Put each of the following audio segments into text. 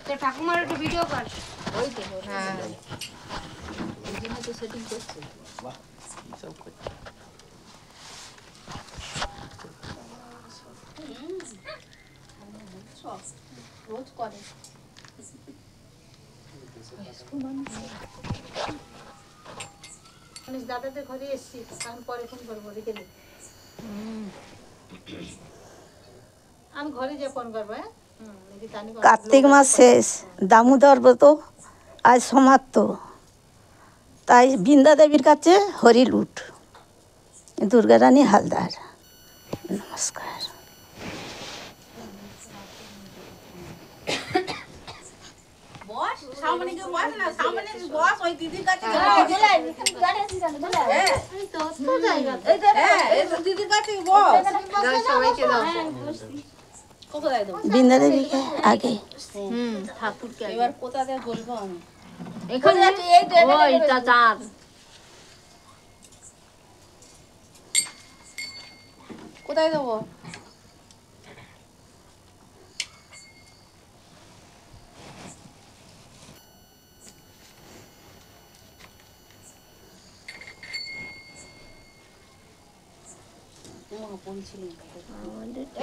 তো ঠাকুমার একটা ভিডিও কর। ওই তো হ্যাঁ এখানে তো সেটিং করছে সব করছে রোজ করে দাদাদের ঘরে এসছি, আমি পরে ফোন করবো, রেখে দিই। আমি ঘরে যে ফোন করবো। হ্যাঁ, কার্তিক মাস শেষ, দামোদর ব্রত আজ সমাপ্ত, তাই বৃন্দা দেবীর কাছে হরিলুট। দুর্গারানী হালদার। নমস্কার। বৃন্দা দেবীকে আগে, ঠাকুরকে এবার কোথাতে বলবো আমি এখানে ওইটা চার কোথায় দেবো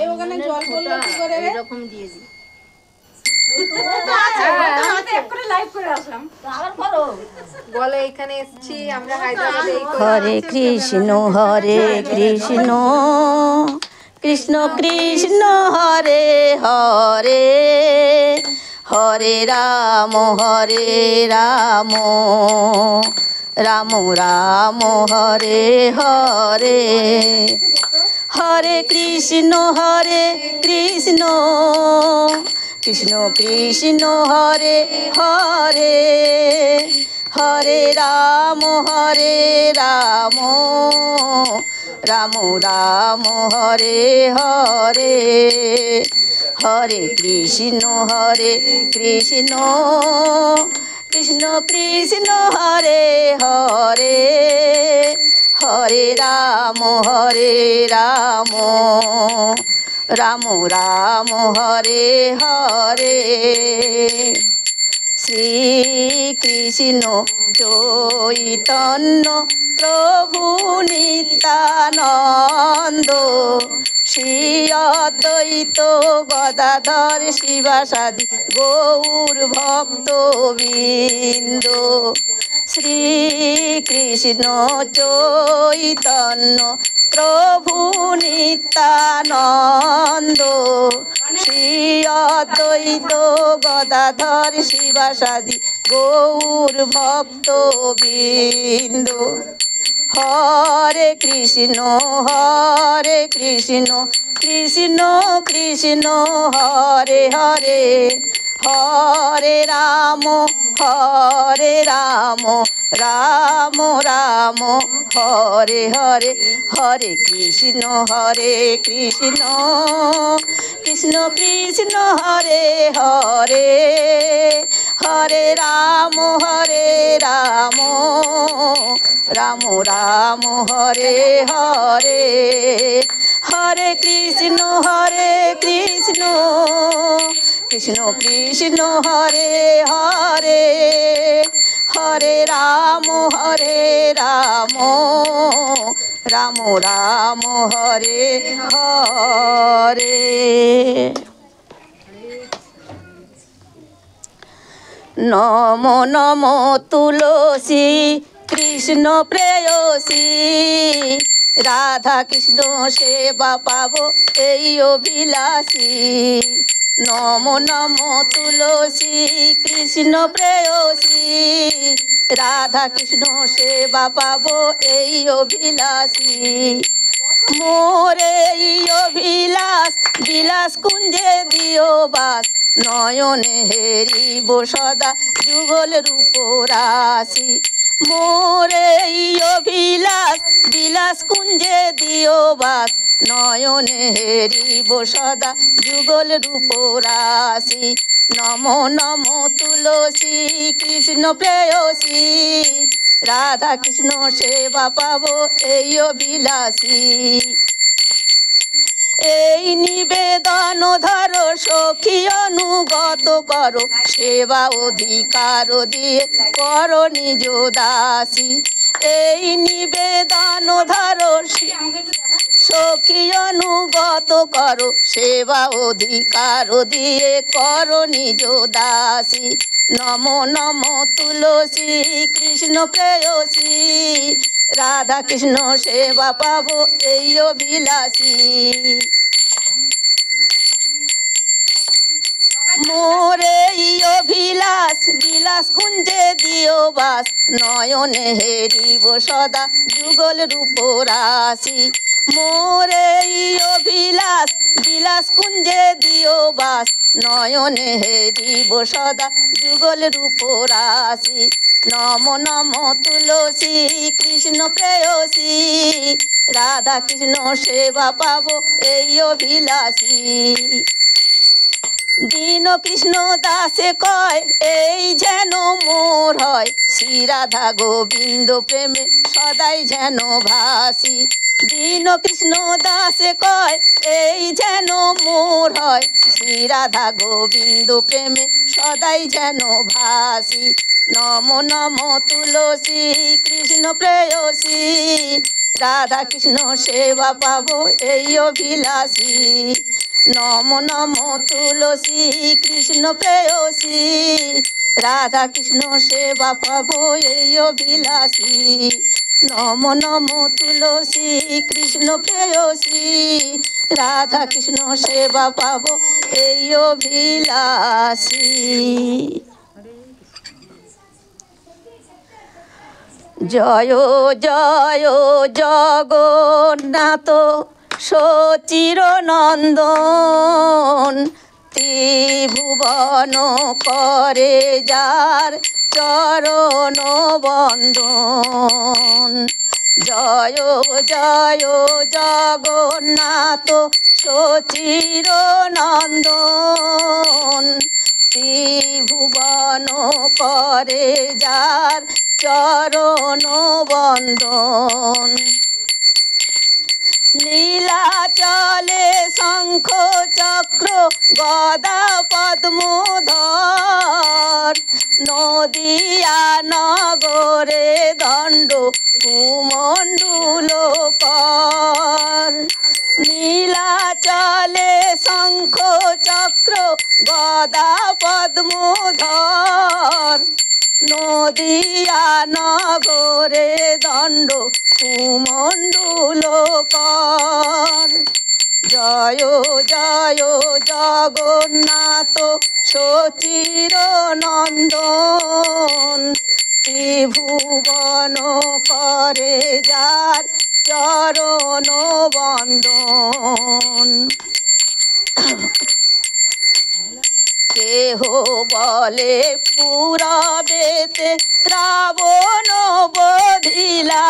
এই ওখানে জল পড়লো কি করে এরকম দিয়ে দিই বলে এখানে এসেছি আমরা হায়দ্রাবাদে। হরে কৃষ্ণ কৃষ্ণ কৃষ্ণ হরে হরে, হরে রাম রাম রাম হরে হরে, হরে কৃষ্ণ কৃষ্ণ কৃষ্ণ হরে হরে, হরে রাম রাম রাম হরে হরে, হরে কৃষ্ণ কৃষ্ণ কৃষ্ণ হরে হরে, হরে রাম রাম রাম হরে হরে। শ্রীকৃষ্ণ চৈতন্য প্রভু নিত্যানন্দ, শ্রী অদ্বৈত গদাধর শিবাসাদি গৌর ভক্তবৃন্দ। শ্রীকৃষ্ণ চৈতন্য প্রভু নিত্যানন্দ, শ্রী অদ্বৈত গদাধর শিবাসাদি গৌর ভক্তবৃন্দ। হরে কৃষ্ণ কৃষ্ণ কৃষ্ণ হরে হরে, হরে রাম রাম রাম হরে হরে, হরে কৃষ্ণ কৃষ্ণ কৃষ্ণ হরে হরে, হরে রাম রাম রাম হরে হরে, হরে কৃষ্ণ কৃষ্ণ কৃষ্ণ হরে হরে, হরে রাম রাম রাম হরে হরে। নমো নমো তুলসী কৃষ্ণ প্রেয়সী, রাধা কৃষ্ণ সেবা পাবো এই অভিলাষী। নমো নমো তুলসী কৃষ্ণ প্রেয়সী, রাধা কৃষ্ণ সেবা পাবো এই অভিলাষী। মোরে এই অভিলাষ বিলাস কুঞ্জে দিও বাস, নয়নে হেরিব সদা যুগল রূপ রাশি। মোরে এই অভিলাষ বিলাস কুঞ্জে দিও বাস, নয়নে হেরিব সদা যুগল রূপ রাশি। নমো নমো তুলসী কৃষ্ণ প্রেয়সী, রাধা কৃষ্ণ সেবা পাবো এই অভিলাষী। এই নিবেদন ধরো সখী অনুগত করো, সেবা অধিকার দিয়ে করো নিজ দাসী। এই নিবেদন ধরো সখী অনুগত করো, সেবা অধিকার দিয়ে করো নিজ দাসী। নমো নমো তুলসী কৃষ্ণ প্রেয়সী, রাধা কৃষ্ণ সেবা পাবো এই অভিলাষী। মোরে অভিলাষ বিলাস কুঞ্জে দিও বাস, নয়নে হেরিব সদা যুগল রূপ রাশি। মোরে অভিলাষ বিলাস কুঞ্জে দিও বাস, নয়নে হেরিব সদা যুগল রূপ রাশি। নমো নমো তুলসী কৃষ্ণ প্রেয়সী, রাধা কৃষ্ণ সেবা পাবো এই অভিলাষী। দীন কৃষ্ণ দাসে কয় এই যেন মোর হয়, শ্রী রাধা গোবিন্দ প্রেমে সদাই যেন ভাসি। দীন কৃষ্ণ দাসে কয় এই যেন মোর হয়, শ্রী রাধা গোবিন্দ প্রেমে সদাই যেন ভাসি। নমো নমো তুলসী কৃষ্ণ প্রেয়সী, রাধা কৃষ্ণ সেবা পাবো এই অভিলাষী। নমো নমো তুলসী কৃষ্ণ প্রেয়সী, রাধা কৃষ্ণ সেবা পাবো এই অভিলাষী। নমো নমো তুলসী কৃষ্ণ প্রেয়সী, রাধা কৃষ্ণ সেবা পাবো এই অভিলাষী। জয় জয় জগন্নাথ সচির নন্দন, ত্রিভুবন করে যার চরণ বন্দন। জয় জয় জগন্নাথ সচির নন্দন, ত্রিভুবন করে যার চরণ বন্দন। নীলাচলে শঙ্খ চক্র গদা পদ্মধর, নদিয়া নগরে দণ্ড কুমণ্ডুলকর। নীলাচলে শঙ্খ চক্র গদা পদ্মধর, নদিয়া নগরে দণ্ড কুমণ্ডুলকর। জয় জয় জগন্নাথ সচির নন্দন, ত্রিভুবন করে যার চরণ বন্দন। কেহ বলে পুরবেতে রাবণ বধিলা,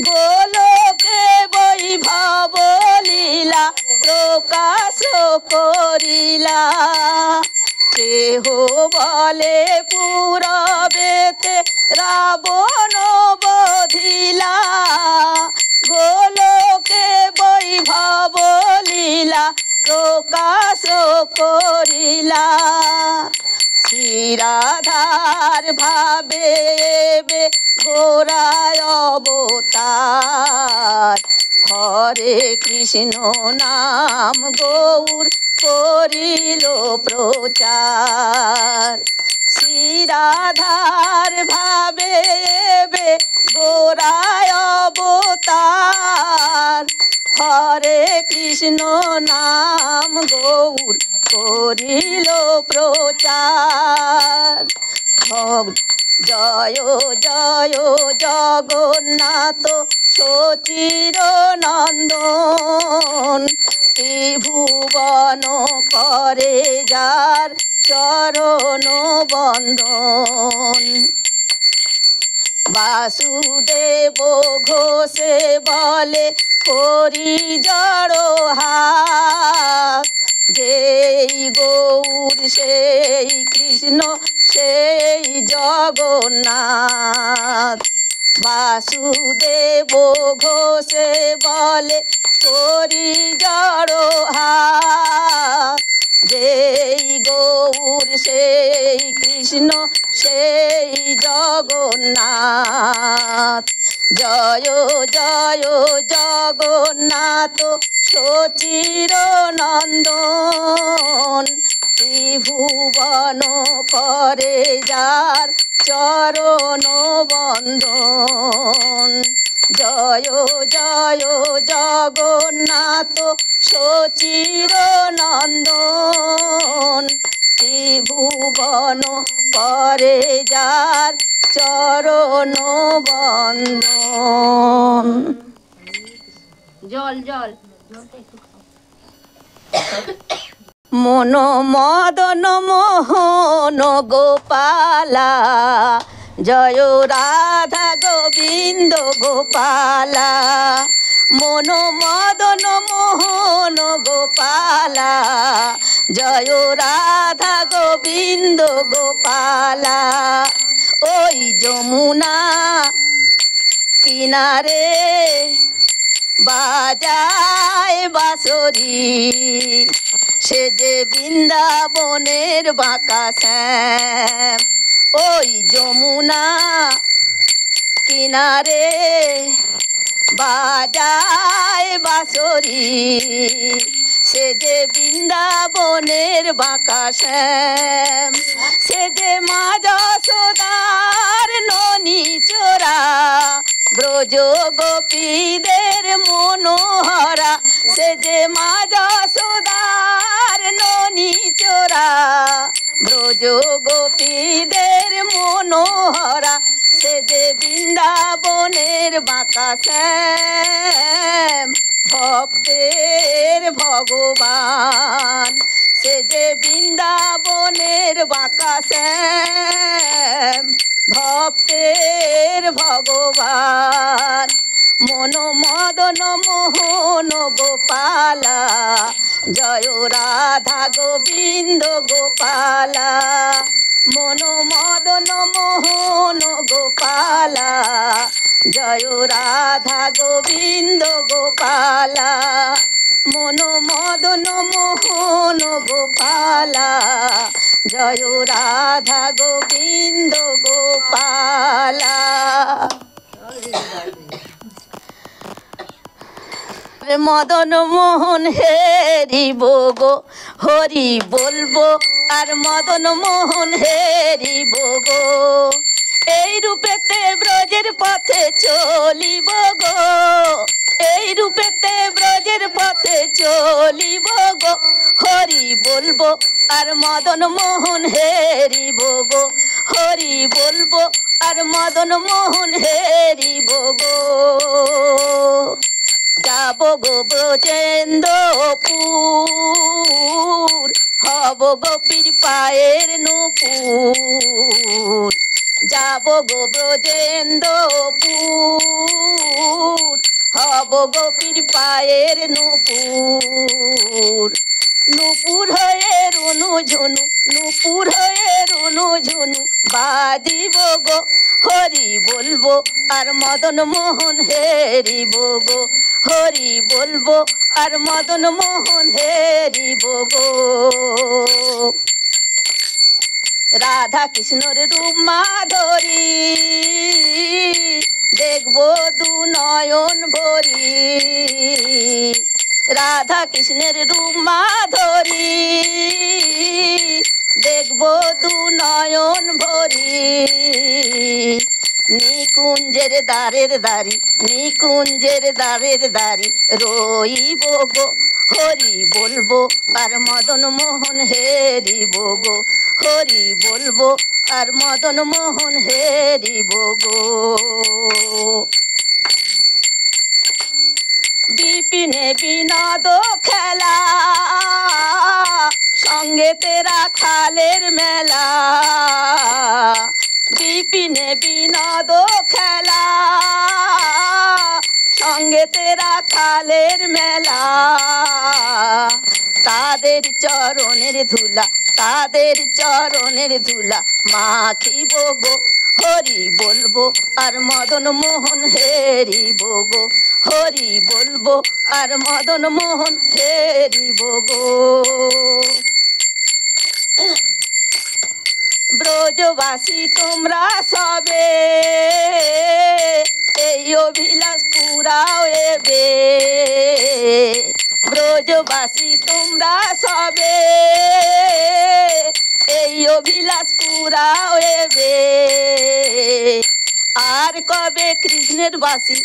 গোলকে বৈভব লীলা প্রকাশ করিলা। কেহ বলে পুরবেতে রাবণ বধিলা, গোলকে বৈভব লীলা প্রকাশ করিলা। শ্রী রাধার ভাবে গোরায় অবতার, হরে কৃষ্ণ নাম গৌর করিল প্রচার। শ্রী রাধার ভাবে গোরায় অবতার, হরে কৃষ্ণ নাম গৌর করিল প্রচার। জয় জয় জগন্নাথ সচির নন্দন, ত্রিভুবন করে যার চরণ বন্দন। বাসুদেব ঘোষে বলে করি জড় হাত, যেই গৌর সেই কৃষ্ণ সেই জগন্নাথ। বাসুদেব ঘোষে বলে করি জড়ো হাত যেই গৌর সেই কৃষ্ণ সেই জগন্নাথ জয় জয় জগন্নাথ সচির নন্দন ত্রিভুবন করে যার চরণ বন্দন জয় জয় জগন্নাথ সচির নন্দন ত্রিভুবন করে যার চরণ বন্দন। জল জল মন মদন মোহন গোপালা জয় রাধা গোবিন্দ গোপালা মন মদন মোহন গোপালা জয় রাধা গোবিন্দ গোপালা ওই যমুনা কিনারে বাজায় বাঁশরি সে যে বৃন্দাবনের বাঁকা শ্যাম ওই যমুনা কিনারে বাজায় বাঁশরি সে যে বৃন্দাবনের বাঁকা শ্যাম সে যে মা যশোদার ননি চোরা ব্রজ গোপীদের মনোহরা সে যে মা যশোদার ননি চোরা ব্রজ গোপীদের মনোহরা সে যে বৃন্দাবনের বাঁকা শ্যাম ভক্তের ভগবান সে যে বৃন্দাবনের বাঁকা শ্যাম ভক্তের ভগবান মন মদন মোহন গোপালা জয় রাধা গোবিন্দ গোপালা মন মদন মোহন গোপালা জয় রাধা গোবিন্দ গোপালা মন মদন মোহন গোপালা জয় রাধা গোবিন্দ গোপালা। মদন মোহন হেরিব গো হরি বলবো আর মদন মোহন হেরিব গো এই রূপেতে ব্রজের পথে চলিব গো এই রূপেতে ব্রজের পথে চলিব গো হরি বলবো আর মদন মোহন হেরিব গো হরি বলবো আর মদন মোহন হেরিব গো যাব গো ব্রজেন্দ্রপুর হব গোপীর পায়ের নূপুর যাব গো ব্রজেন্দ্রপুর হব গোপীর পায়ের নূপুর নূপুর হয়ে রুনু ঝুনু নূপুর হয়ে রুনু ঝুনু বাজিব গো হরি বলবো আর মদন মোহন হেরিব গো হরি বলবো আর মদন মোহন হেরিব গো রাধা কৃষ্ণর রূপ মাধুরী দেখবো দু নয়ন ভরি রাধা কৃষ্ণের রূপ মাধুরী দেখবো দু নয়ন ভরি নিকুঞ্জের দ্বারের দ্বারি নিকুঞ্জের দ্বারের দ্বারি রইব গো হরি বলবো আর মদন মোহন হেরিব গো হরি বলবো আর মদন মোহন হেরিব গো বিপিনে বিনোদ খেলা সঙ্গে তেরা খালের মেলা বিপিনে বিনোদ খেলা সঙ্গে তেরা খালের মেলা তাদের চরণের ধুলা তাদের চরণের ধুলা মাখিব গো হরি বলবো আর মদন মোহন হেরিব গো হরি বলবো আর মদন মোহন হেরিব গো। ব্রজবাসী তোমরা সবে এই অভিলাষ পুরাও এবে, ব্রজবাসী তোমরা সবে এই অভিলাষ পুরাও এবে। আর কবে কৃষ্ণের বাসী,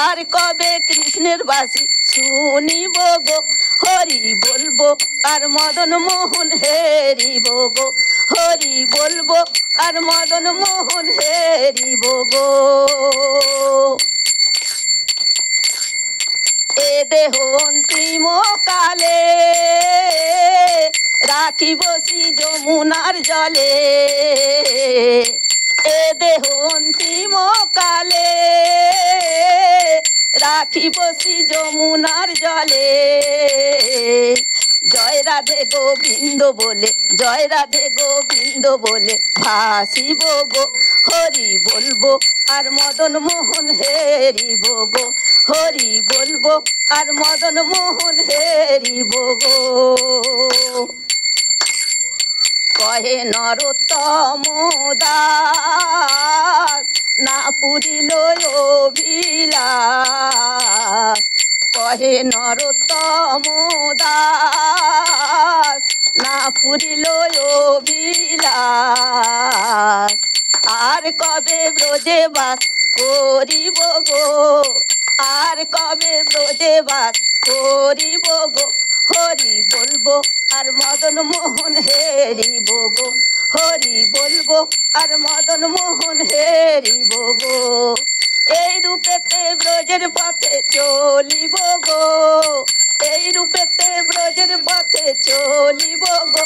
আর কবে কৃষ্ণের বাসী শুনিব গো, হরি বলবো আর মদন মোহন হেরিব গো, হরি বলবো আর মদন মোহন হেরিব গো। এ দেহ অন্তিম কালে রাখিব শ্রী যমুনার জলে, এ দেহ অন্তিম কালে রাখিব শ্রী যমুনার জলে। জয় রাধে গোবিন্দ বলে, জয় রাধে গোবিন্দ বলে ভাসিব গো, হরি বলবো আর মদন মোহন হেরিব গো, হরি বলবো আর মদন মোহন হেরিব গো। কহে নরোত্তম দাস না পুরিল অভিলাষ, কহে নরোত্তম দাস না পুরিল অভিলাষ। আর কবে ব্রজে বাস করিব গো, আর কবে ব্রজে বাস করিব গো, হরি বলবো আর মদন মোহন হেরিব গো, হরি বলবো আর মদন মোহন হেরিব গো। এই রূপেতে ব্রজের পথে চলিব গো, এই রূপেতে ব্রজের পথে চলিব গো,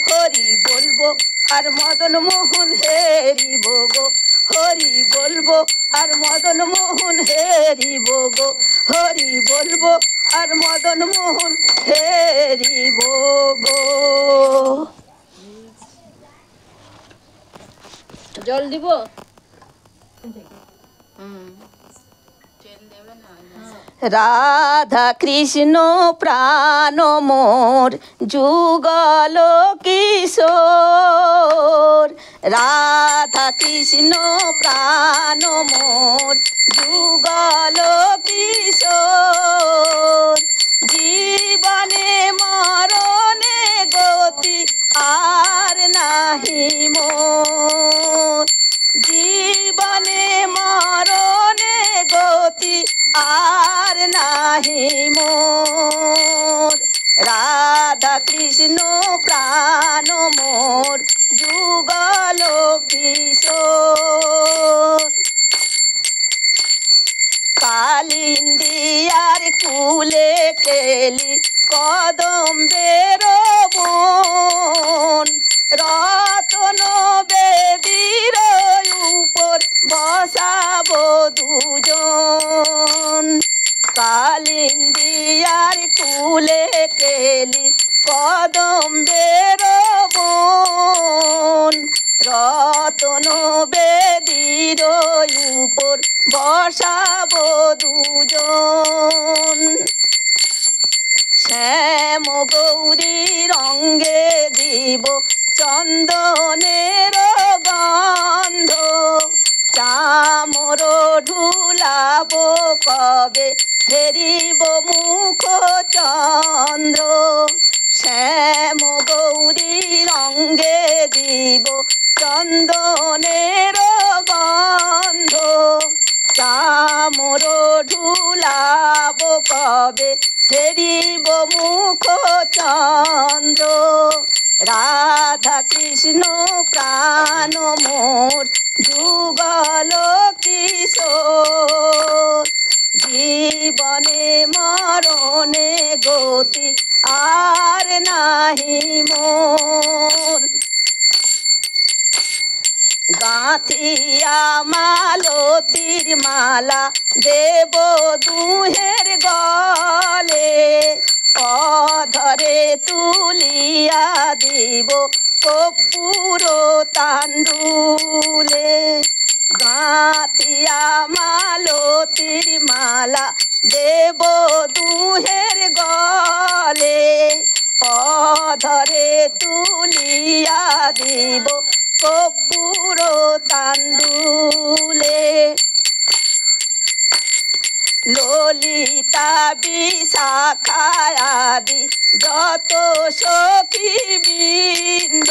হরি বলবো আর মদন মোহন হেরিব গো, হরি বলবো আর মদন মোহন হেরিব গো, হরি বলবো আর মদন মোহন হেরিব গো। জল দিব? রাধা কৃষ্ণ প্রাণ মোর যুগল কিশোর, রাধা কৃষ্ণ প্রাণ মোর যুগল কিশোর। জীবনে মরণে গতি আর নাহি মোর, জীবনে মরণে গতি আর নাহি মোর। রাধা কৃষ্ণ প্রাণ মোর যুগল কিশোর। কালিন্দিয়ার কুলে কেলি কদম্বের বন, রতন বেদির উপর বসাব দুজন। কালিন্দিয়ার কুলে কেলি কদম্বের বন, রতন বেদির উপর বসাব দুজন। শ্যাম গৌরী রঙ্গে দিব চন্দনের গন্ধ, চামর ঢুলাব কবে হেরিব মুখ চন্দ্র। শ্যাম গৌরী রঙ্গে দিব চন্দনের গন্ধ, চামর ঢুলাব কবে হেরিব মুখ চন্দ্র। রাধা কৃষ্ণ প্রাণ মোর যুগল কিশোর। জীবনে মরণে গতি আর নাহি মোর। গাঁথিয়া মালতীর মালা দেব দুহের গলে, অধরে তুলিয়া দিব কর্পূর তাণ্ডুলে। গাঁথিয়া মালতীর মালা দেব দুহের গলে অধরে তুলিয়া দিব কর্পূর তাণ্ডুলে ললিতা বিশাখায়াদি যত সখী বৃন্দ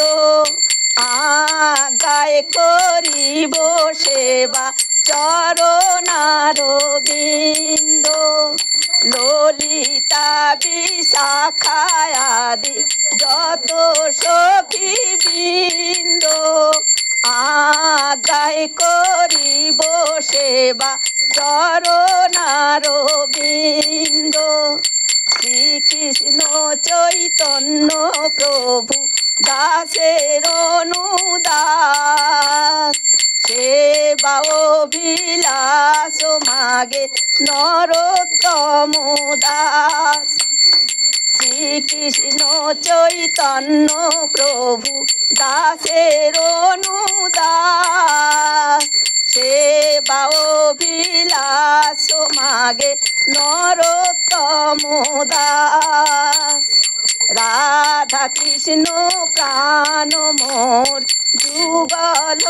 আগায় করিব সেবা চরণার বিন্দ ললিতা বিশাখায়াদি যত সখী বৃন্দ আগায় করিব সেবা চরণার বিন্দ শ্রীকৃষ্ণ চৈতন্য প্রভু দাসের অনুদাস সেবা অভিলাষ মাগে নরোত্তম দাস শ্রীকৃষ্ণ চৈতন্য প্রভু দাসের অনুদাস সেবা অভিলাষ মাগে নরোত্তম দাস রাধা কৃষ্ণ প্রাণ মোর যুগল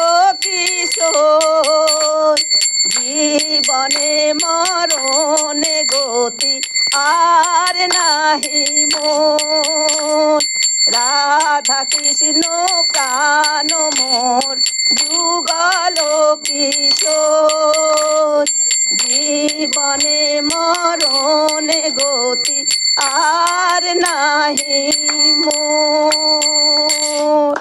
কিশোর জীবনে মরণে গতি আর নাহি মোর রাধা কৃষ্ণ প্রাণ মোর যুগল কিশোর জীবনে মরণে গতি আর নাহি মোর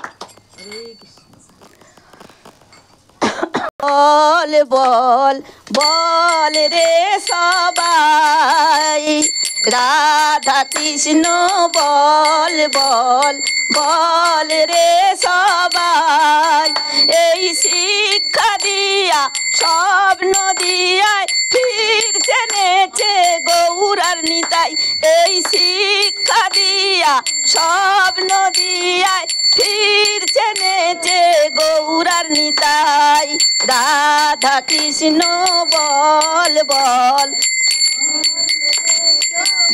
বল বল বল রে সবাই রাধা কৃষ্ণ বল বল বল রে সবাই এই শিক্ষা দিয়া স্বপ্ন দিয়ায় ফিরছে নেচে গৌরার নিতাই এই শিক্ষা দিয়া স্বপ্ন দিয়ায় ফিরছে নেচে গৌরার নিতাই রাধা কৃষ্ণ বল বল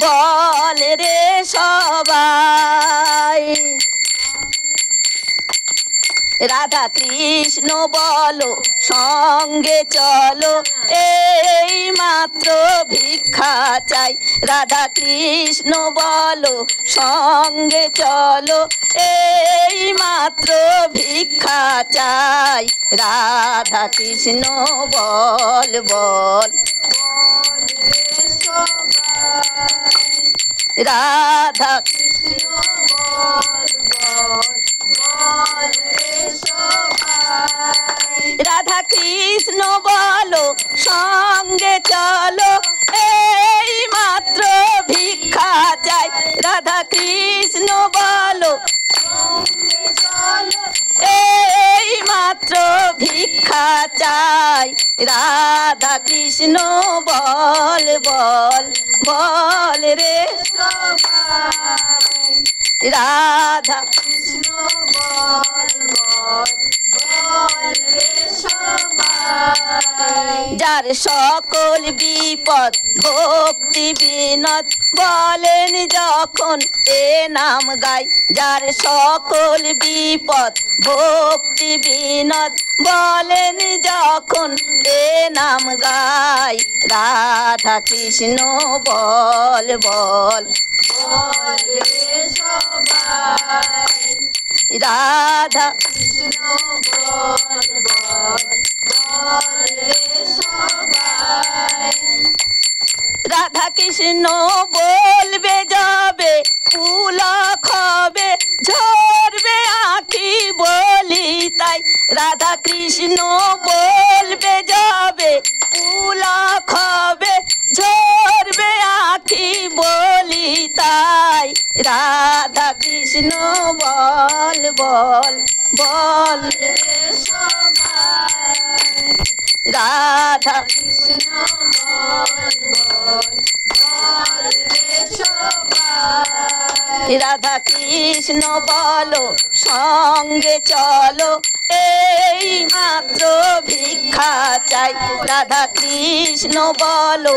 বল রে সবাই রাধা কৃষ্ণ বলো সঙ্গে চলো এই মাত্র ভিক্ষা চাই রাধা কৃষ্ণ বলো সঙ্গে চলো এই মাত্র ভিক্ষা চাই রাধা কৃষ্ণ বল বল রাধা কৃষ্ণ বল বল রাধা কৃষ্ণ বলো সঙ্গে চলো এই মাত্র ভিক্ষা চাই রাধা কৃষ্ণ বলো এই মাত্র ভিক্ষা চাই রাধা কৃষ্ণ বল বল বল রে রাধা কৃষ্ণ বল বল বল রে সবাই যার সকল বিপদ ভক্তি বিনোদ বলেন যখন এ নাম গাই যার সকল বিপদ ভক্তি বিনোদ বলেন যখন এ নাম গাই রাধা কৃষ্ণ বল বল বল রে সবাই রাধা কৃষ্ণ বল বল বল রে সবাই রাধা কৃষ্ণ বলবে যাবে পুলক হবে ঝরবে আঁখি বলি তাই রাধা কৃষ্ণ বলবে যাবে পুলক হবে ঝরবে আঁখি বলি তাই রাধা কৃষ্ণ বল বল বল রে সবাই রাধা কৃষ্ণ বল বল বল রে সবাই রাধা কৃষ্ণ বলো সঙ্গে চলো এই মাত্র ভিক্ষা চাই রাধা কৃষ্ণ বলো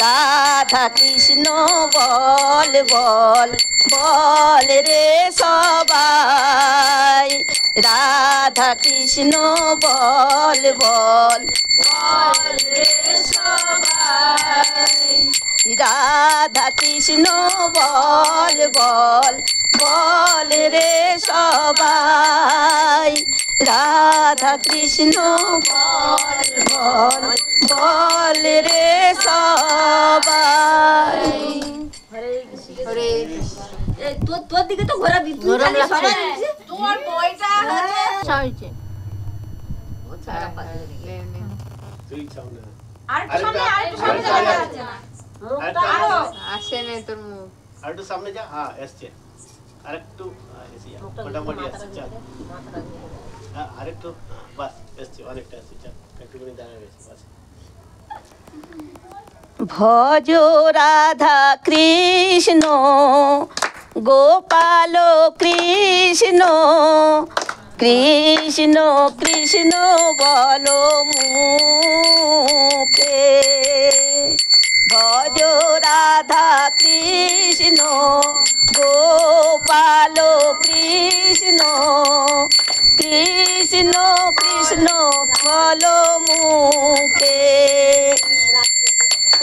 রাধা কৃষ্ণ বল বল বল রে সবাই রাধা কৃষ্ণ বল বল বল রে সবাই রাধা কৃষ্ণ বল বল বল রে সবাই রাধা কৃষ্ণ বল বল বল রে সবাই হরে তোর দিকে তো ঘোরা বিদ্যুৎ তোমার বইটা হয়েছে আসে না তোর মুখ আর একটু সামনে যা হ্যাঁ এসছে আর একটু এসে যা মোটামুটি আসছে চল আর একটু বাস এসছে অনেকটা আসছে চল একটুখানি দাঁড়িয়ে গেছে বাস ভজ রাধা কৃষ্ণ গোপাল কৃষ্ণ কৃষ্ণ কৃষ্ণ বলো মুখে ভজ রাধা কৃষ্ণ গোপাল কৃষ্ণ কৃষ্ণ কৃষ্ণ বলো মুখে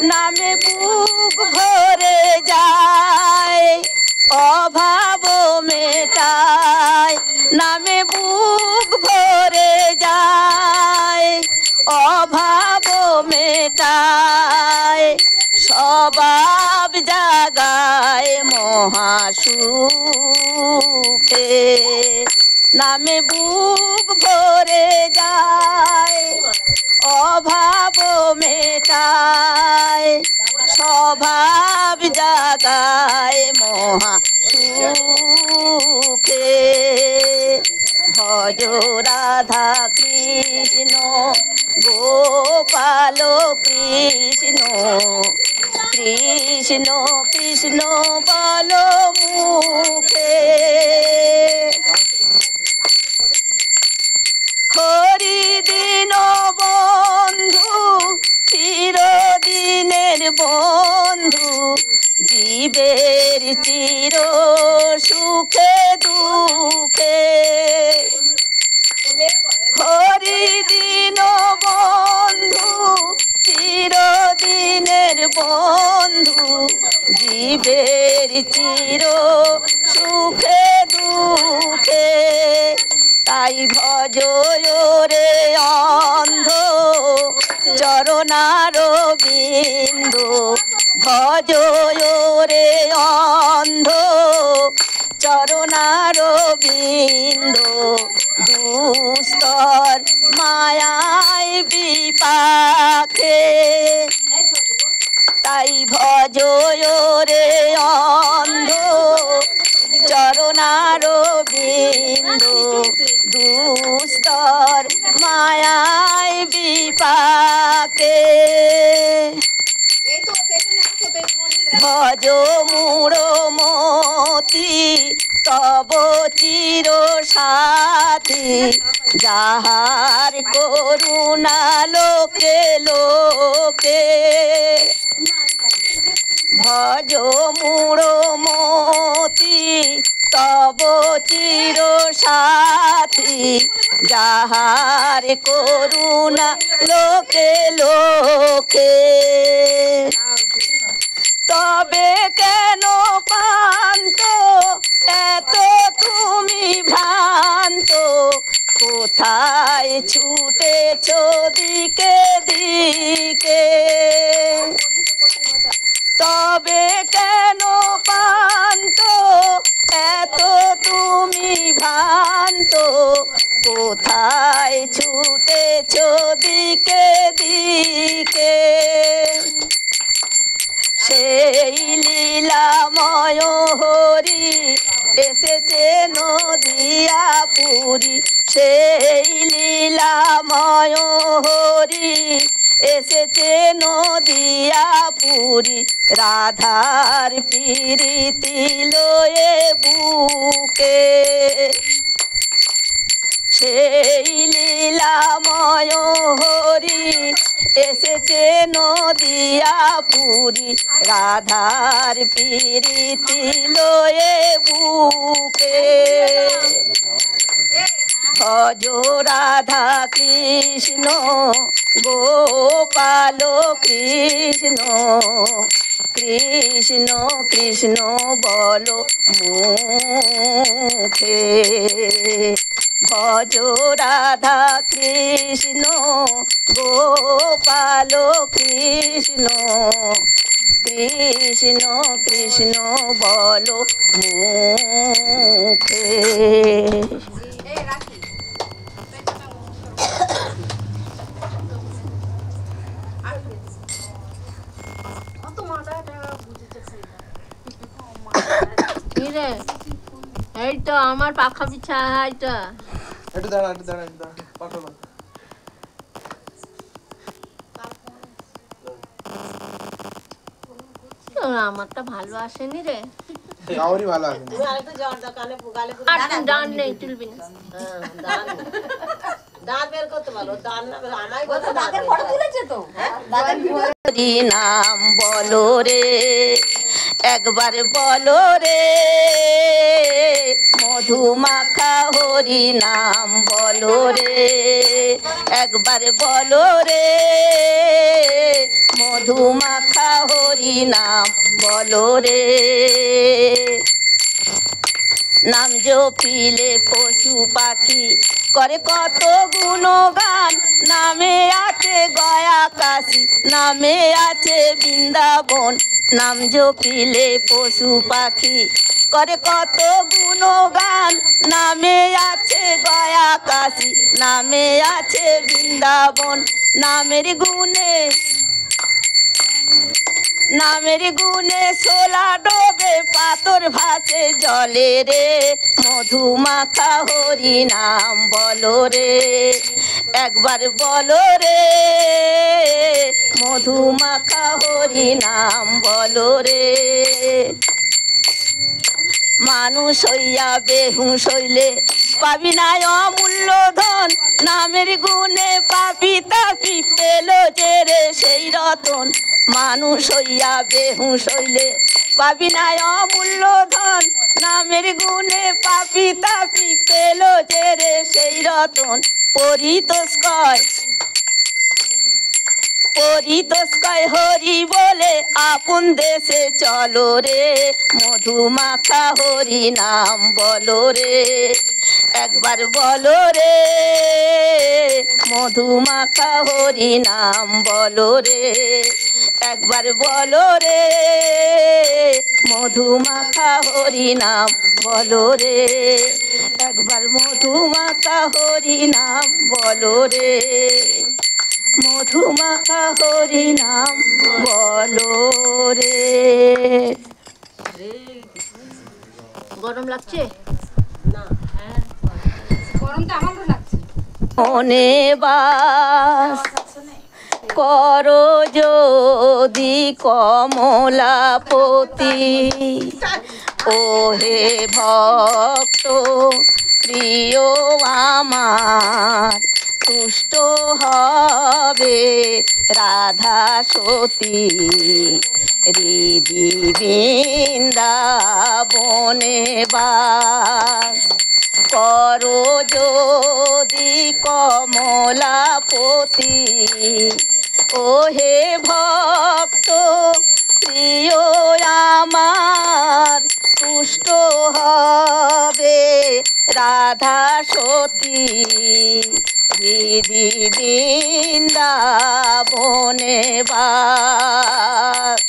নামে বুক ভরে যায় অভাব মেটায় নামে বুক ভরে যায় অভাব মেটায় স্বভাব জাগায় মহাসুখে নামে বুক ভরে যায় অভাব মেটায় স্বভাব জাগায় মহাসুখে ভজ রাধা কৃষ্ণ গোপাল কৃষ্ণ কৃষ্ণ কৃষ্ণ বলো মুখে হরি দিন বন্ধু চিরদিনের বন্ধু জীবের চির সুখে দুঃখে হরি দিন বন্ধু চিরদিনের বন্ধু জীবের চির সুখে দুঃখে তাই ভজ রে অন্ধ চরণার বিন্দু ভজ রে অন্ধ চরণার বিন্দু দুস্তর মায়ায় বিপাকে তাই ভজ রে অন্ধ চরণার বিন্দু দুস্তর মায়ায় বিপাকে ভজ মূঢ় মতি তব চির সাথী যাহার করুণা লোকে লোকে ভজ মূঢ় মতি তব চির সাথী যাহার করুণা লোকে লোকে তবে কেন পান্ত এত তুমি ভ্রান্ত কোথায় ছুটেছ দিকে দিকে তবে কেন পান্ত এত তুমি ভ্রান্ত কোথায় ছুটেছ দিকে দিকে সেই লীলাময় হরি এসেছে নদিয়া পুরী সেই লীলাময় হরি এসেছে নদিয়া পুরী রাধার প্রীতি লয়ে বুকে সেই লীলাময় হরি এসেছে নদিয়া পুরী রাধার প্রীতি লয়ে বুকে ভজ রাধা কৃষ্ণ গোপাল কৃষ্ণ কৃষ্ণ কৃষ্ণ বলো মুখে ভজ রাধা কৃষ্ণ গোপাল কৃষ্ণ কৃষ্ণ কৃষ্ণ বলো মুখে। এই তো আমার পাখা বিছা এইটা একটু দাঁড়া পাখা আমারটা ভালো আসেনি রে আমারই ভালো আছে তুমি আরেকটু জ্বর দাও কানে গালে দান নেই তুলবি না দাঁত বের করতে বলো দাঁত না আমায় কথা দাঁতের ফটো তুলেছে তো হরি নাম বলো রে একবার বলো রে মধুমাখা হরি নাম বলো রে একবার বলো রে মধুমাখা হরি নাম বলো রে নাম জপিলে পশু পাখি করে কত গুণগান নামে আছে গয়া কাশী নামে আছে বৃন্দাবন নাম জপিলে পশু পাখি করে কত গুণগান নামে আছে গয়া কাশী নামে আছে বৃন্দাবন নামের গুণে সোলা ডোবে পাথর ভাসে জলে রে মধুমাখা হরি নাম বলো রে একবার বলো রে মধুমাখা হরি নাম বলো রে মানুষ হইয়া বেহুশ হইলে পাবি না অমূল্য ধন নামের গুণে পাপি তাপি পেল যে রে সেই রতন মানুষ হইয়া বেহুশ হইলে পাবি না অমূল্য ধন নামের গুণে পাপি তাপি পেল যে রে সেই রতন পরিতোষকয় হরি বলে আপন দেশে চলো রে মধুমাখা হরি নাম বলো রে একবার বলো রে মধুমাখা হরি নাম বলো রে একবার বলো রে মধুমাখা হরি নাম বলো রে একবার মধুমাখা হরি নাম বলো রে মধুমাখা হরি নাম বলো রে। গরম লাগছে মনে বাস করো যদি কমলাপতি ওহে ভক্ত প্রিয় আমার তুষ্ট হবে রাধা সতী হৃদি বৃন্দাবনে বাস করো যদি কমলাপতি ওহে ভক্ত প্রিয় আমার তুষ্ট হবে রাধা সতী হৃদি বৃন্দাবনে বাস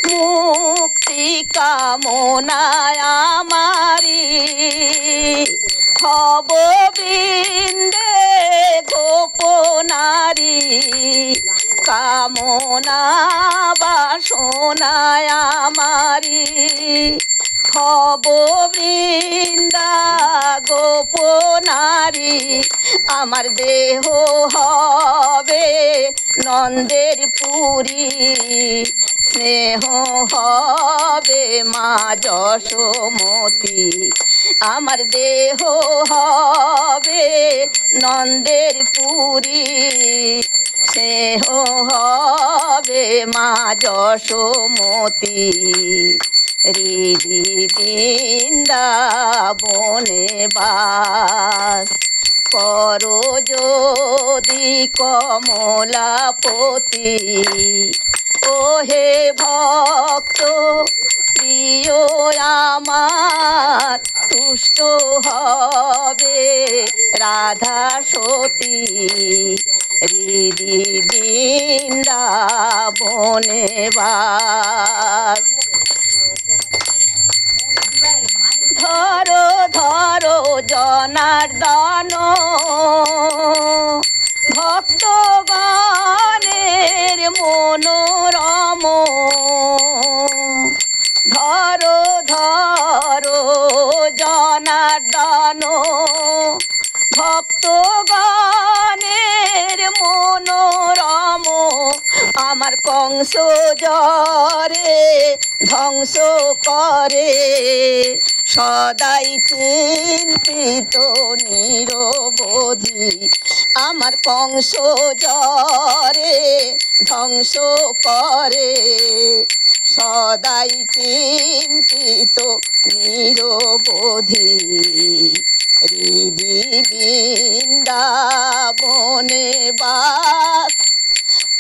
মুক্তি কামনায় আমারি হব বৃন্দে গোপনারী কামনা বাসনায় আমারি হব বৃন্দা গোপনারী আমার দেহ হবে নন্দের পুরী স্নেহ হবে মা যশোমতী আমার দেহ হবে নন্দের পুরী স্নেহ হবে মা যশোমতী হৃদি বৃন্দাবনে বাস করো যদি কমলাপতি ও হে ভক্ত প্রিয় আমার তুষ্ট হবে রাধা সতী হৃদি বৃন্দাবনে বাস ধরো ধরো জনার্দন ভক্তগণের মনোরম ধরো ধরো জনার্দন ভক্তগণের মনোরম আমার কংস জরে ধ্বংস করে সদাই চিন্তিত নিরবধি আমার কংস জরে ধ্বংস করে সদাই চিন্তিত নিরবধি হৃদি বৃন্দাবনে বাস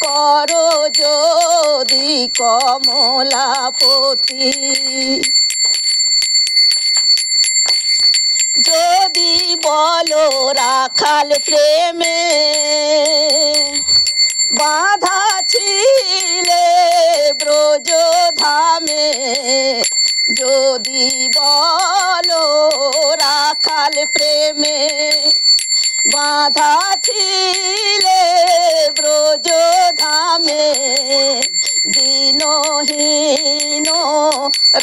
করো যদি কমলাপতি যদি বলো রাখাল প্রেমে বাধা ছিলে ব্রজ ধামে যদি বলো রাখাল প্রেমে বাধা ছিলে ব্রজ ধামে দিনহীন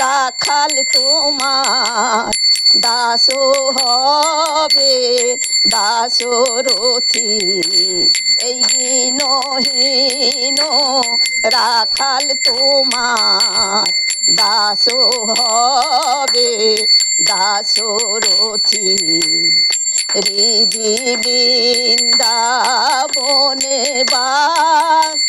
রাখাল তোমার দাস হবে দাসরথী এই দিনহীন রাখাল তোমার দাস হবে দাসরথী হৃদি বৃন্দাবনে বাস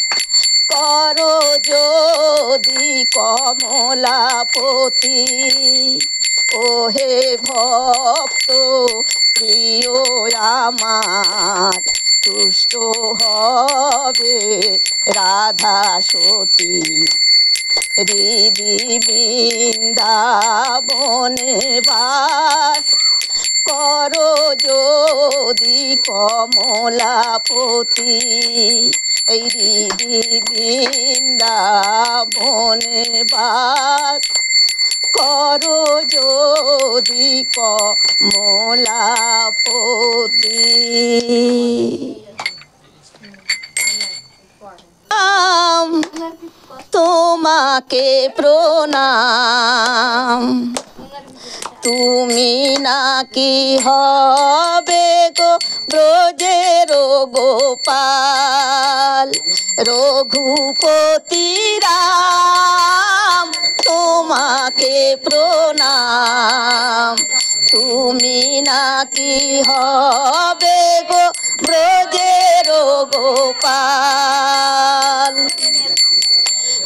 করো যদি কমলাপতি ও হে ভক্ত প্রিয় আমার তুষ্ট হবে রাধা সতী হৃদি বৃন্দাবনে বাস করো যদি কমলাপতি এই হৃদি বৃন্দাবনে বাস করো যদি কমলাপতি তোমাকে প্রণাম তুমি নাকি হবে গো ব্রজের গোপাল রঘুপতি রাম তোমাকে প্রণাম তুমি নাকি হবে গো ব্রজের গোপাল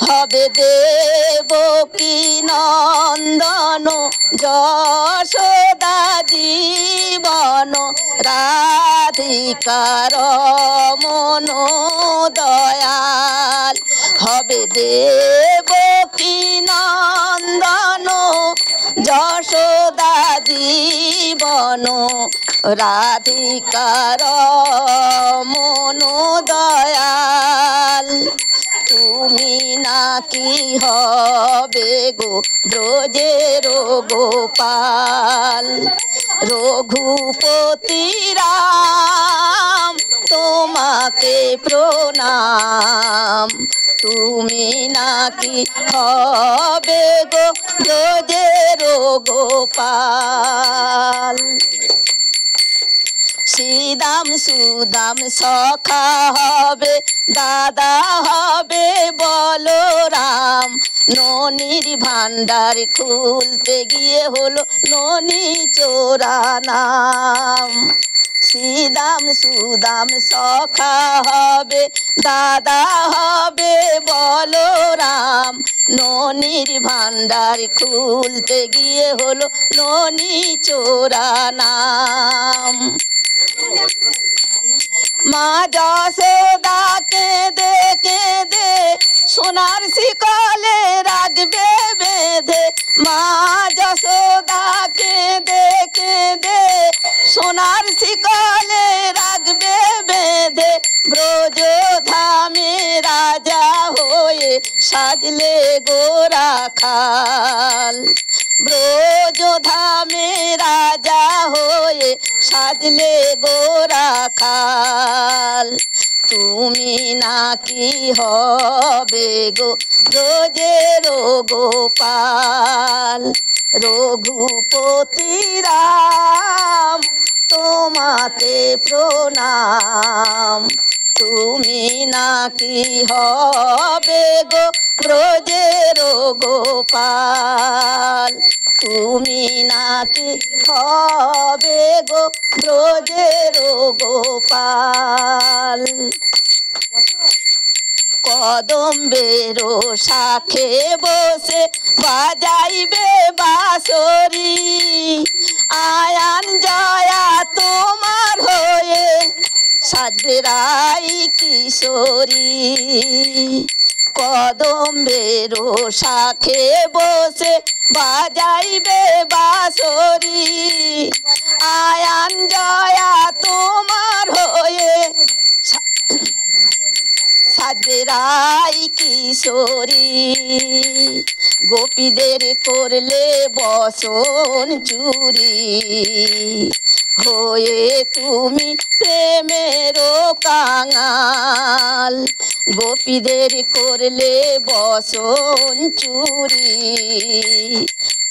হবে দেবকী নন্দন যশোদা জীবন রাধিকার মন দয়াল হবে দেবকী নন্দন যশোদা জীবন রাধিকার মন দয়াল তুমি নাকি হবে গো ব্রজের গোপাল রঘুপতি রাম তোমাকে প্রণাম তুমি নাকি হবে গো ব্রজের গোপাল। শ্রীদাম সুদাম সখা হবে, দাদা হবে বলরাম। ননির ভান্ডার খুলতে গিয়ে হলো ননি চোরা নাম। শ্রীদাম সুদাম সখা হবে, দাদা হবে বলরাম। ননির ভান্ডার খুলতে গিয়ে হলো ননি চোরা নাম। মা যশোদা কেঁদে কেঁদে সোনার শিকলে রাখবে বেঁধে। মা যশোদা কেঁদে কেঁদে সোনার শিকলে রাখবে বেঁধে। ব্রজ ধামে রাজা হয়ে সাজলে গোরা খাল। ব্রজ ধামে রাজা হয়ে সাজলে গোরা খাল। তুমি নাকি হবে গো ব্রজের গোপাল। রঘুপতি রাম তোমাকে প্রণাম। তুমি নাকি হবে গো ব্রজের গোপাল। তুমি নাকি হবে গো ব্রজের গোপাল। কদম্বের শাখে বসে বাজাইবে বাঁশরি। আয়ান জয়া তোমার হয়ে সাজবে রাই কিশোরী। কদম্বের শাখে বসে বাজাইবে বাঁশরি। আয়ান জয়া তোমার হয়ে সাজবে রাই কিশোরী। গোপীদের করলে বসন চুরি। হয়ে তুমি প্রেমের কাঙাল। গোপীদের করলে বসন চুরি।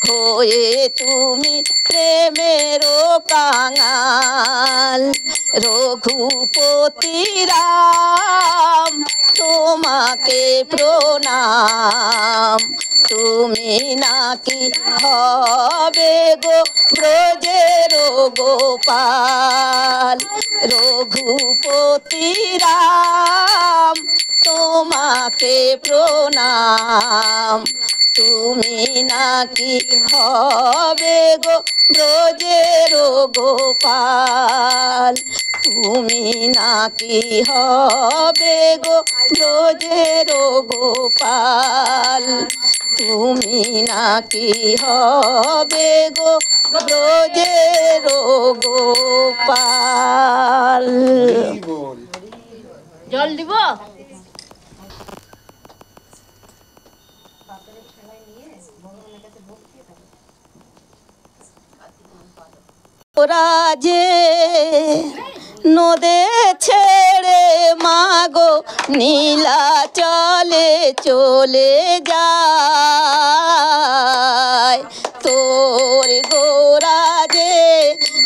হয়ে তুমি প্রেমের কাঙাল। রঘুপতি রাম তোমাকে প্রণাম। তুমি নাকি হবে গো ব্রজের গোপাল। রঘুপতি রাম তোমাকে প্রণাম। তুমি নাকি হবে গো ব্রজের গোপাল। তুমি নাকি হবে গো ব্রজের গোপাল। তুমি নাকি হবে গো ব্রজের গোপাল। জল দিব? রাজে নদে ছেড়ে মাগো নীলাচলে চলে যায়। তোর গোরাজে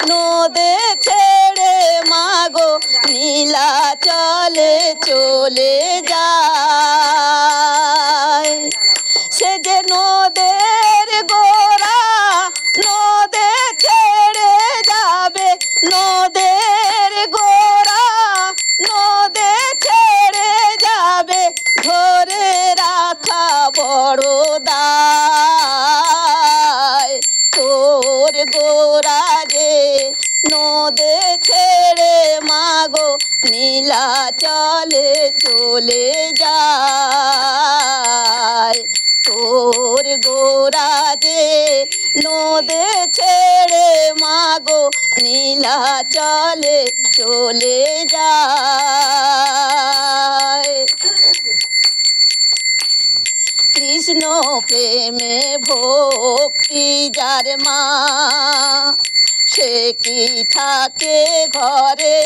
নদে ছেড়ে মাগো নীলাচলে চলে যায়। সে যে নদের গোরা নদে ছেড়ে যাবে। নদের গোরা নদে ছেড়ে যাবে। ধরে রাখা বড় দায়। তোর গোরাজে নদে ছেড়ে মাগো নীলাচলে চলে যায়। তোর গোরাজে নদে ছেড়ে মাগো নীলাচলে চলে যায়। কৃষ্ণ প্রেমে ভক্তি যার মা সে কি থাকে ঘরে।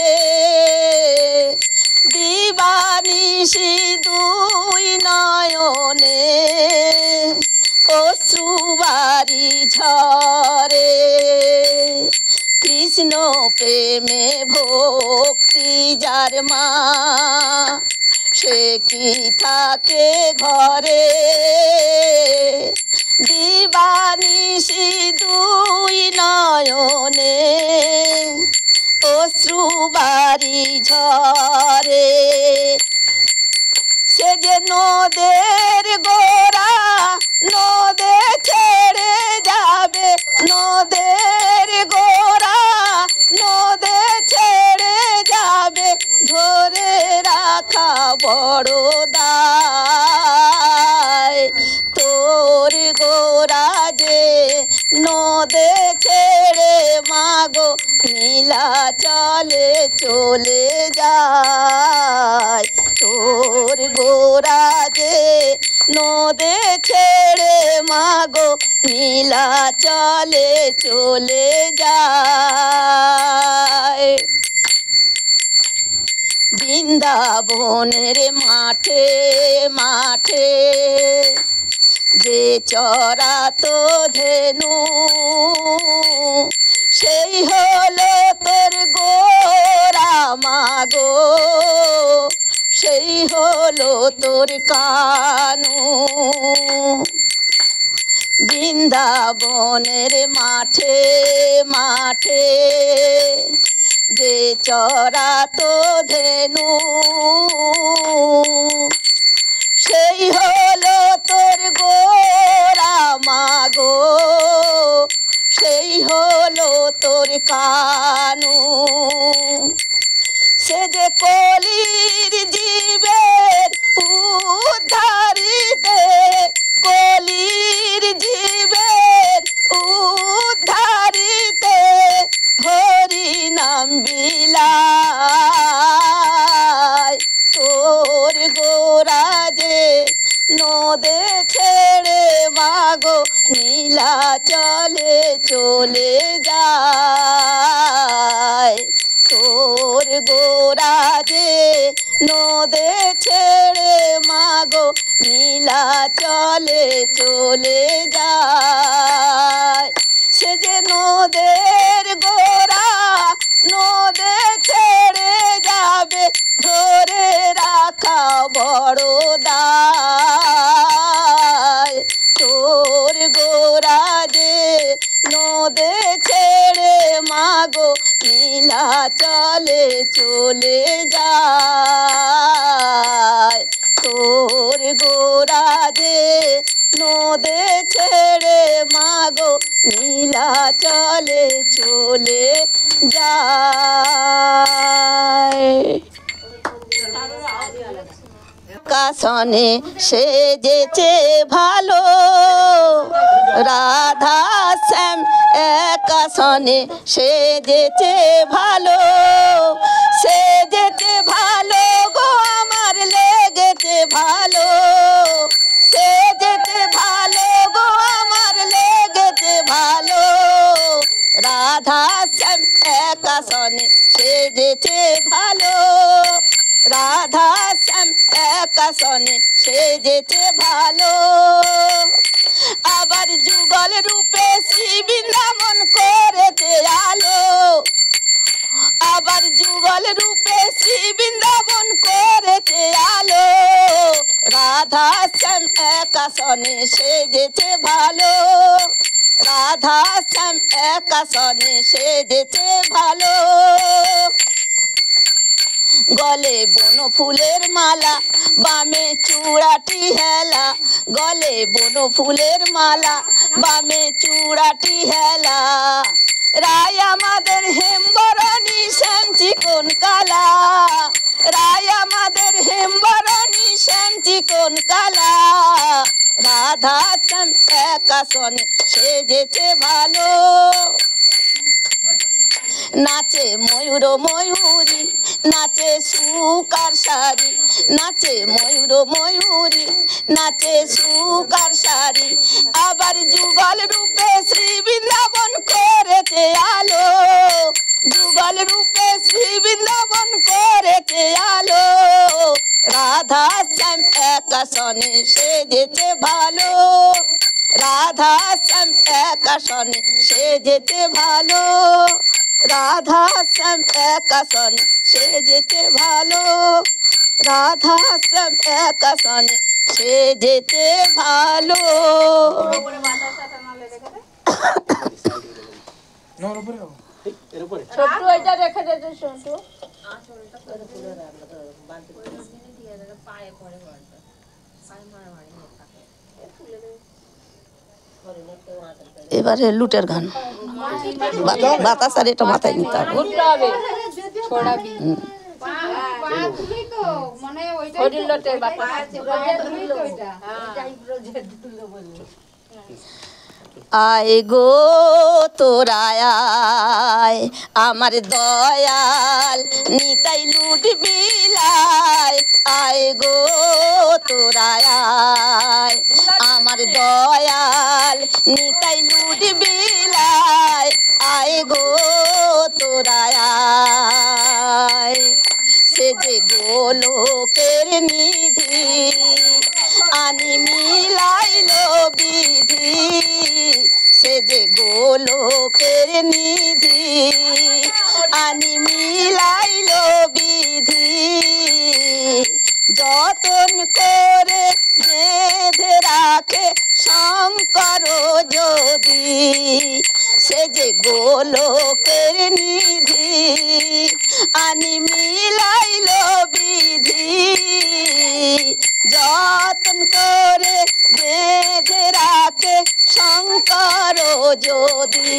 দিবানিশি দুই নয়নে অশ্রুবারি ঝরে কৃষ্ণ প্রেমে ভক্তি যার মা সে কি থাকে ঘরে দিবানিশি দুই নয়নে অশ্রুবারি ঝরে সে যে নদের গোরা নদে ছেড়ে যাবে নদের গোরা নদে ছেড়ে যাবে ধরে রাখা বড় দায় তোর গোরা যে নদে ছেড়ে মাগো নীলাচলে চলে যায় তোর গোরা যে নদে ছেড়ে মাগো নীলাচলে চলে যায় বৃন্দাবনের মাঠে মাঠে যে চরাতো ধেনু সেই হলো তোর গোরা মাগো সেই হলো তোর কানু বৃন্দাবনের মাঠে মাঠে যে চরাতো ধেনু সেই হলো তোর গোরা মাগো সেই হলো তোর কানু সে যে কলির জীবের উদ্ধারিতে কলির জীবের উদ্ধারিতে হরি নাম বিলায় তোর গোরা যে নদে ছেড়ে মাগো নীলাচলে চলে যায় তোর গোরা যে নদে ছেড়ে মাগো নীলাচলে চলে যায় সে যে নদের গোরা নদে ছেড়ে যাবে ধরে রাখা বড় দায় তোর গোরা যে নদে ছেড়ে মাগো নীলাচলে চলে যায় তোর গোরা যে নদে ছেড়ে মাগো নীলাচলে চলে যায় কাশনে সেজেছে ভালো রাধা শ্যাম একাশনে সেজেছে ভালো সেজেছে ভালো গো আমার লেগেছে ভালো সেজেছে ভালো গো আমার লেগেছে ভালো রাধা শ্যাম একাশনে সেজেছে ভালো রাধা শ্যাম একাশনে সেজেছে ভালো আবার যুগল রূপে শ্রী বৃন্দাবন করেছে আলো আবার যুগল রূপে শ্রী বৃন্দাবন করেছে আলো রাধা শ্যাম একাশনে সেজেছে ভালো রাধা শ্যাম একাশনে সেজেছে ভালো গলে বন ফুলের মালা বামে চূড়াটি হেলা গলে বন ফুলের মালা বামে চূড়াটি হেলা রায় আমাদের হেমবরণী শ্যাম চিকন কালা রায় আমাদের হেমবরণী শ্যাম চিকন কালা রাধা শ্যাম একাশনে সেজেছে ভালো নাচে ময়ূর ময়ূরী নাচে সুকার শাড়ি নাচে ময়ূর ময়ূরী নাচে সুকার শাড়ি আবার যুগল রূপে শ্রী বৃন্দাবন করেছে আলো যুগল রূপে শ্রী বৃন্দাবন করেছে আলো রাধা শ্যাম একাশনে সেজেছে ভালো রাধা শ্যাম একাশনে সেজেছে ভালো রাধা শ্যাম একাশনে সেজেছে ভালো রাধা শ্যাম একাশনে সেজেছে ভালো নোর উপরে যাও। এর উপরে ছোট্ট এটা রেখে দে তো ছোট্ট এবারে লুটের গান বাতাস আর এটা মাথায় নিতে হবে ঘুরতে হবে ছড়াবি হরিলটের বাতা আয় গো তোরায় আমার দয়াল নিতাই লুট বিলায় আয় গো তোরায় আমার দয়াল নিতাই লুট বিলায় আয় গো তোরায় সে যে গোলকের নিধি আনি মিলাইল বিধি সে যে গোলকের নিধি আনি মিলাইল বিধি যতন করে বেঁধে রাখে শঙ্কর যদি সে যে গোলকের নিধি আনি মিলাইল বিধি যতন করে বেঁধে রাখে শঙ্কর যদি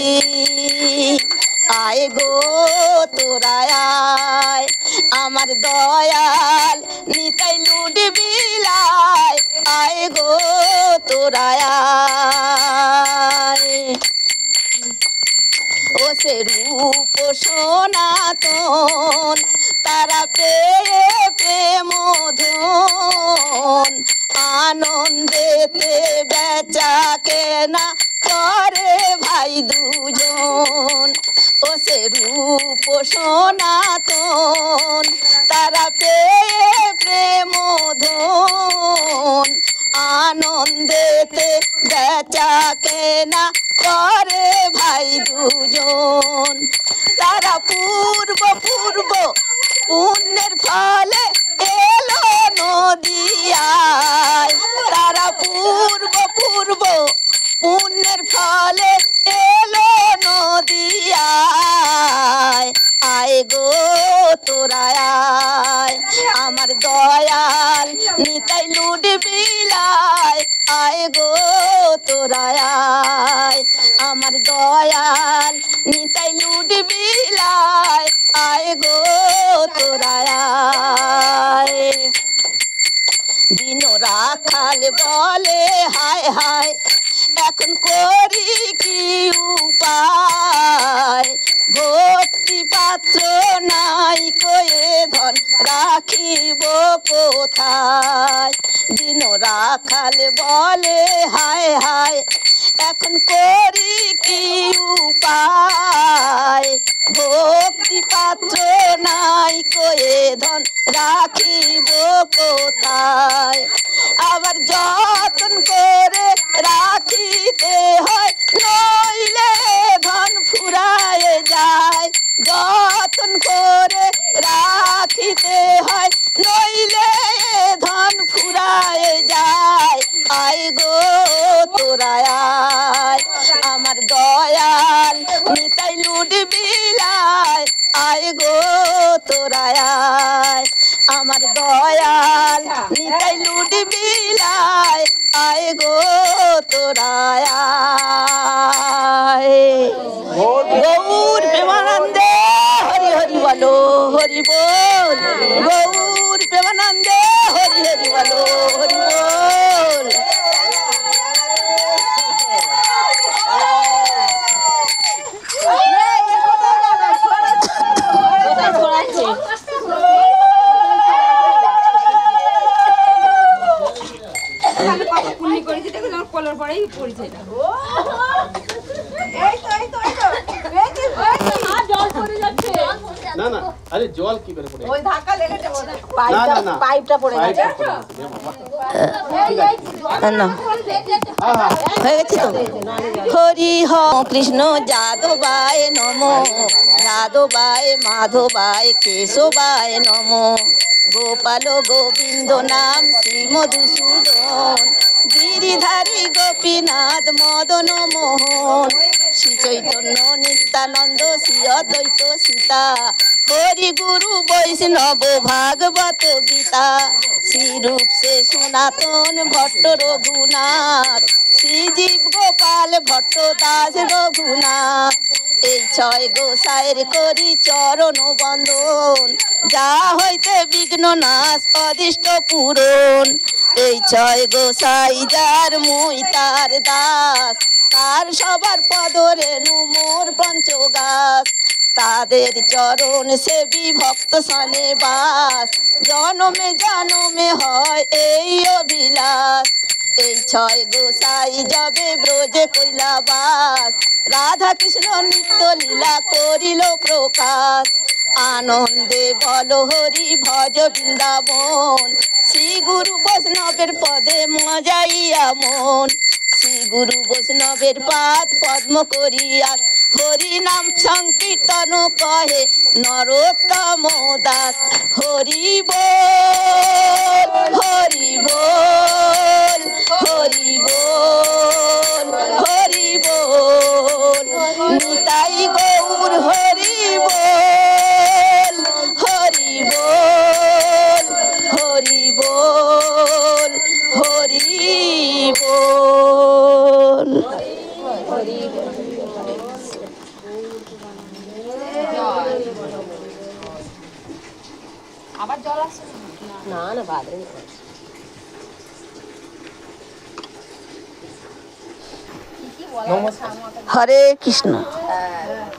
আয় গো তোরায় আমার দয়াল নিতাই লুট বিলায় আয় গো তোরায় ও সে রূপ সনাতন তারা পেয়ে প্রেম ধন আনন্দেতে বেচা কেনা করে ভাই দুজন ও সে রূপ সনাতন তারা পেয়ে প্রেম ধন আনন্দেতে বেচা কেনা করে ভাই দুজন তারা পূর্ব পূর্ব পুণ্যের ফলে এলো নদিয়ায় তারা পূর্ব পূর্ব পুণ্যের ফলে এলো নদিয়ায় আয় গো তোরায় আমার দয়াল নিতাই লুট বিলায় আয় গো তোরায় আমার দয়াল নিতাই লুট বিলায় আয় গো তোরায় দিন রাখাল বলে হায় হায় এখন করি কি উপায় ভক্তি পাত্র নাই কয়ে ধন রাখিব কোথায় দিন রাখাল বলে হায় হায় এখন করি কি উপায় ভক্তি পাত্র নাই কয়ে ধন রাখিব কোথায় আবার যতন করে রাখিতে হয় নইলে ধন ফুরায় যায় যতন করে রাখিতে হয় নইলে ধন ফুরায় যায় আয় গো তোরায় আমার দয়াল নিতাই লুট বিলায় আয় গো তোরায় আমার দয়াল নিতাই লুট বিলায় আয় গো তোরায় গৌর প্রেমানন্দে হরি হরি বলো হরি বল গৌর প্রেমানন্দে হরি হরি বলো হরি বল পুণ্যি করেছি দেখো আমার কলার পরেই পড়েছে এটা না না আরে জল কি করে পড়ে ওই ধাক্কা লেগেছে বলে না না না পাইপটা পড়ে গেছে না হ্যাঁ হ্যাঁ হয়ে গেছে তো হরি হ কৃষ্ণ যাদবায় নমো যাদবায় মাধবায় কেশবায় নমো গোপাল গোবিন্দ নাম শ্রী মধুসূদন গিরিধারী গোপীনাথ মদন মোহন শ্রী চৈতন্য নিত্যানন্দ শ্রী অদ্বৈত সীতা হরি গুরু বৈষ্ণব ভাগবত গীতা শ্রী রূপ সে সনাতন ভট্ট রঘুনাথ শ্রী জীব গোপাল ভট্ট দাস রঘুনাথ এই ছয় গোসাইয়ের করি চরণ বন্দন যা হইতে বিঘ্ন নাশ অদিষ্ট পূরণ এই ছয় গোসাই যার মুই তার দাস তার সবার পদরেণু মোর পঞ্চগাস তাদের চরণ সেবী ভক্ত সনে বাস জনমে জনমে হয় এই অভিলাষ এই ছয় গোসাই যাবে ব্রজে কৈলাবাস রাধা কৃষ্ণ নিত্য লীলা করিল প্রকাশ আনন্দে বল হরি ভজ বৃন্দাবন শ্রী গুরু বৈষ্ণবের পদে মজাইয়া মন শ্রী গুরু বৈষ্ণবের পাদ পদ্ম করিয়া হরি নাম সংকীর্তন কহে নরোত্তম দাস হরি বল হরি বল হরি বল হরি বল নিতাই গৌর হরি বল হরি বল হরি বল হরি বল আবার জল আসছে না না বাদে নমস্কার হরে কৃষ্ণ হ্যাঁ